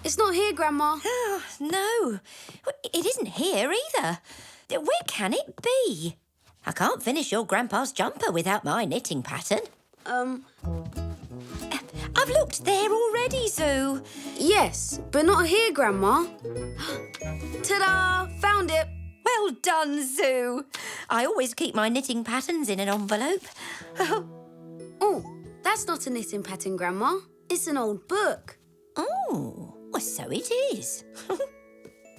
It's not here, Grandma. Oh, no. It isn't here either. Where can it be? I can't finish your Grandpa's jumper without my knitting pattern. I've looked there already, ZOU. Yes, but not here, Grandma. Ta-da! Found it. Well done, ZOU. I always keep my knitting patterns in an envelope. Oh, that's not a knitting pattern, Grandma. It's an old book. Oh, well, so it is.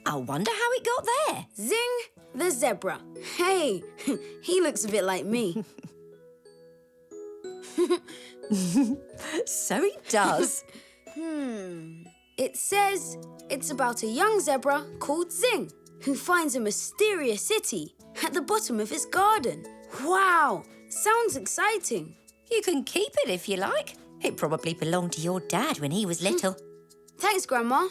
I wonder how it got there. Zing the zebra. Hey, he looks a bit like me. So it does. It says it's about a young zebra called Zing, who finds a mysterious city at the bottom of his garden. Wow, sounds exciting. You can keep it if you like. It probably belonged to your dad when he was little. Thanks, Grandma.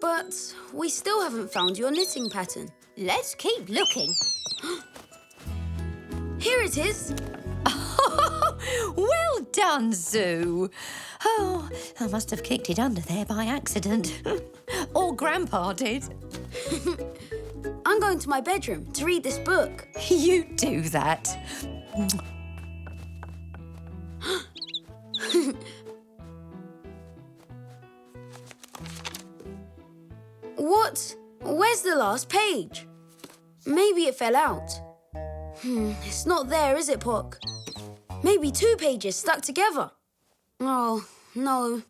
But we still haven't found your knitting pattern. Let's keep looking. Here it is. Well done, ZOU. Oh, I must have kicked it under there by accident. Or Grandpa did. I'm going to my bedroom to read this book. You do that. What? Where's the last page? Maybe it fell out. It's not there, is it, Pock? Maybe 2 pages stuck together. Oh, no.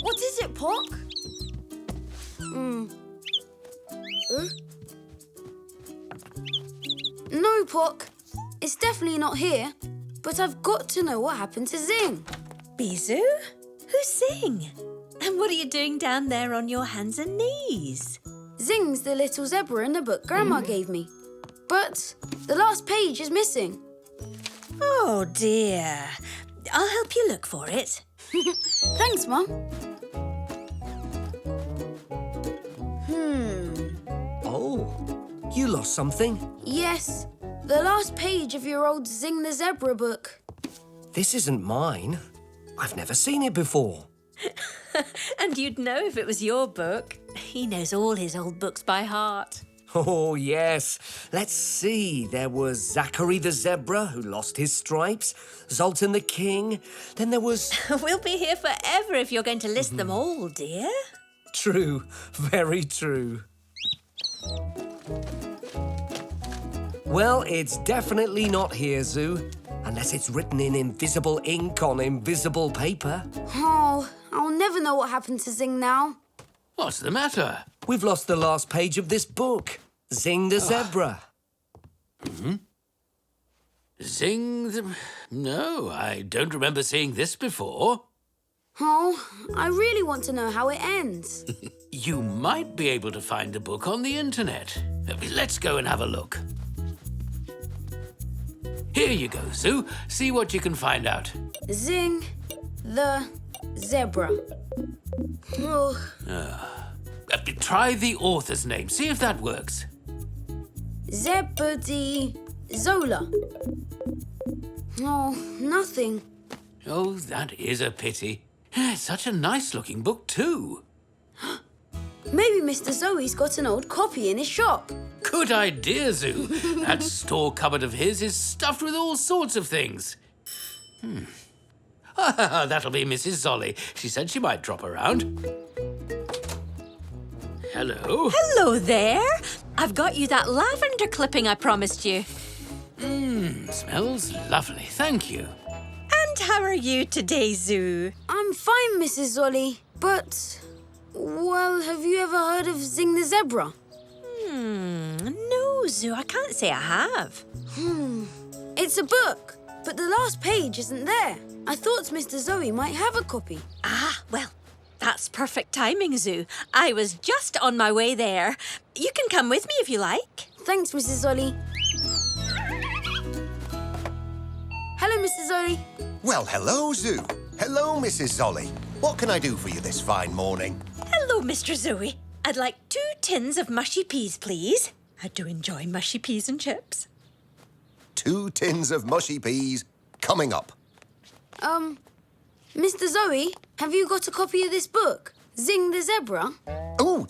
What is it, Pock? No, Pock. It's definitely not here. But I've got to know what happened to Zing. Bisou? Who's Zing? And what are you doing down there on your hands and knees? Zing's the little zebra in the book Grandma gave me. But the last page is missing. Oh, dear. I'll help you look for it. Thanks, Mum. Oh, you lost something? Yes, the last page of your old Zing the Zebra book. This isn't mine. I've never seen it before. And you'd know if it was your book. He knows all his old books by heart. Oh, yes. Let's see. There was Zachary the zebra who lost his stripes, Zoltan the king. Then there was... We'll be here forever if you're going to list them all, dear. True. Very true. Well, it's definitely not here, ZOU. Unless it's written in invisible ink on invisible paper. Oh, I'll never know what happened to Zing now. What's the matter? We've lost the last page of this book. Zing the zebra. Zing the... No, I don't remember seeing this before. Oh, I really want to know how it ends. You might be able to find the book on the internet. Let's go and have a look. Here you go, ZOU. See what you can find out. Zing the Zebra. Oh, Try the author's name. See if that works. Zebedee Zola. Oh, nothing. Oh, that is a pity. It's such a nice-looking book, too. Maybe Mr. Zoe's got an old copy in his shop. Good idea, ZOU. That store cupboard of his is stuffed with all sorts of things. That'll be Mrs. Zolly. She said she might drop around. Hello. Hello there. I've got you that lavender clipping I promised you. Smells lovely. Thank you. And how are you today, ZOU? I'm fine, Mrs. Zolly, but... Well, have you ever heard of Zing the Zebra? No, ZOU, I can't say I have. It's a book, but the last page isn't there. I thought Mr. Zoe might have a copy. Ah, well, that's perfect timing, ZOU. I was just on my way there. You can come with me if you like. Thanks, Mrs. Zolly. Hello, Mrs. Zolly. Well, hello, ZOU. Hello, Mrs. Zolly. What can I do for you this fine morning? Hello, Mr. Zoe. I'd like 2 tins of mushy peas, please. I do enjoy mushy peas and chips. 2 tins of mushy peas. coming up. Mr. Zoe, have you got a copy of this book? Zing the Zebra? Oh,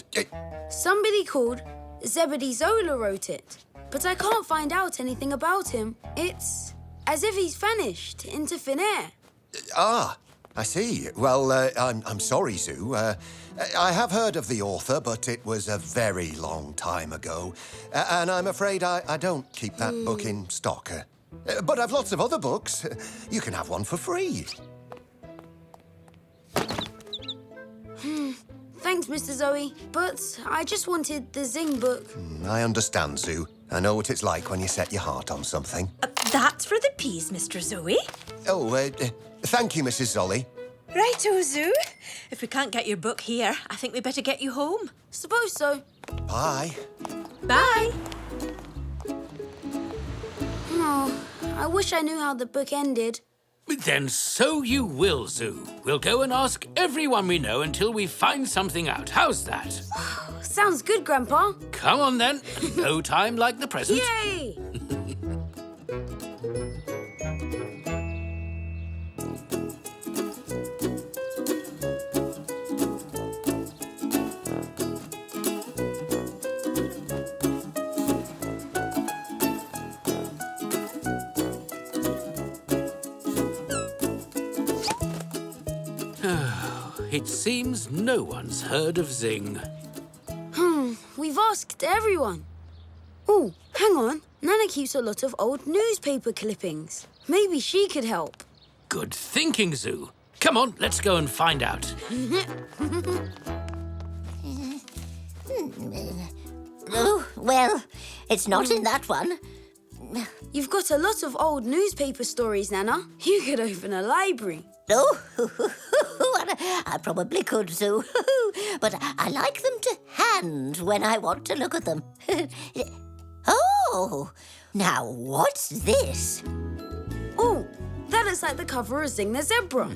Somebody called Zebedee Zola wrote it, but I can't find out anything about him. It's as if he's vanished into thin air. I see. Well, I'm sorry, ZOU. I have heard of the author, but it was a very long time ago. And I'm afraid I don't keep that book in stock. But I've lots of other books. You can have one for free. Thanks, Mr. Zoe, but I just wanted the Zing book. I understand, ZOU. I know what it's like when you set your heart on something. That's for the peas, Mr. Zoe. Oh, thank you, Mrs. Zolly. Righto, Zoo. If we can't get your book here, I think we better get you home. Suppose so. Bye. Bye. Oh, I wish I knew how the book ended. Then so you will, ZOU. We'll go and ask everyone we know until we find something out. How's that? Sounds good, Grandpa. Come on, then. No time like the present. Yay! It seems no one's heard of Zing. We've asked everyone. Oh, hang on. Nana keeps a lot of old newspaper clippings. Maybe she could help. Good thinking, ZOU. Come on, let's go and find out. Oh, well, it's not in that one. You've got a lot of old newspaper stories, Nana. You could open a library. Oh, I probably could, ZOU. But I like them to hand when I want to look at them. Oh, now what's this? Oh, that looks like the cover of Zing the Zebra.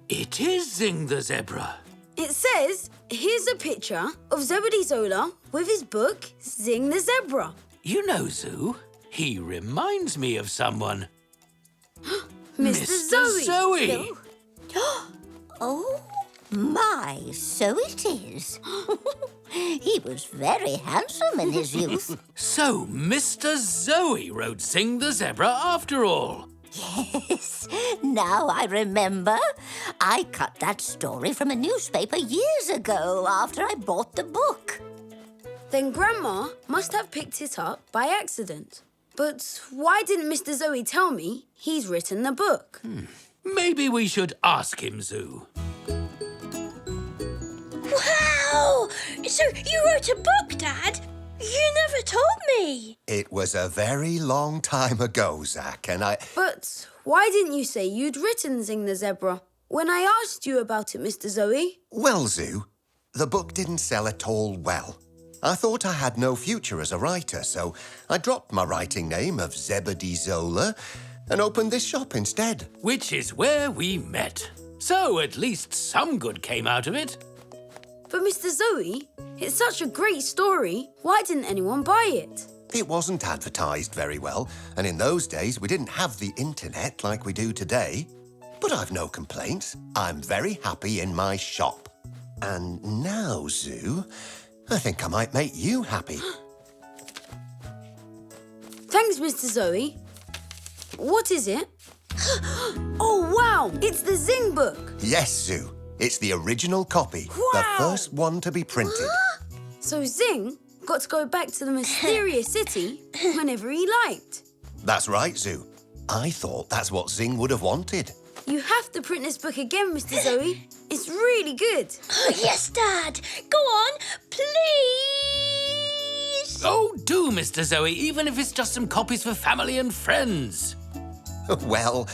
It is Zing the Zebra. It says, here's a picture of Zebedee Zola with his book, Zing the Zebra. You know, ZOU, he reminds me of someone. Mr. Zoe. Oh, my, so it is. He was very handsome in his youth. So Mr. Zoe wrote Zing the Zebra after all. Yes, now I remember. I cut that story from a newspaper years ago after I bought the book. Then Grandma must have picked it up by accident. But why didn't Mr. Zoe tell me he's written the book? Maybe we should ask him, ZOU. Wow! So you wrote a book, Dad? You never told me. It was a very long time ago, Zach, and But why didn't you say you'd written Zing the Zebra when I asked you about it, Mr. Zoe? Well, ZOU, the book didn't sell at all well. I thought I had no future as a writer, so I dropped my writing name of Zebedee Zola and opened this shop instead. Which is where we met. So at least some good came out of it. But Mr. Zoe, it's such a great story. Why didn't anyone buy it? It wasn't advertised very well, and in those days we didn't have the internet like we do today. But I've no complaints. I'm very happy in my shop. And now, ZOU, I think I might make you happy. Thanks, Mr. Zoe. What is it? Oh, wow! It's the Zing book. Yes, ZOU. It's the original copy, the Wow. first one to be printed. So Zing got to go back to the mysterious city whenever he liked. That's right, ZOU. I thought that's what Zing would have wanted. You have to print this book again, Mr. Zoe. It's really good. Oh, yes, Dad. Go on, please. Oh, do, Mr. Zoe, even if it's just some copies for family and friends. Well,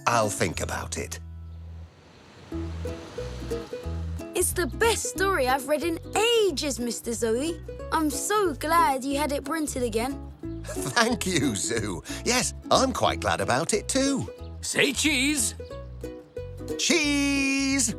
I'll think about it. It's the best story I've read in ages, Mr. Zoe. I'm so glad you had it printed again. Thank you, ZOU. Yes, I'm quite glad about it too. Say cheese. Cheese!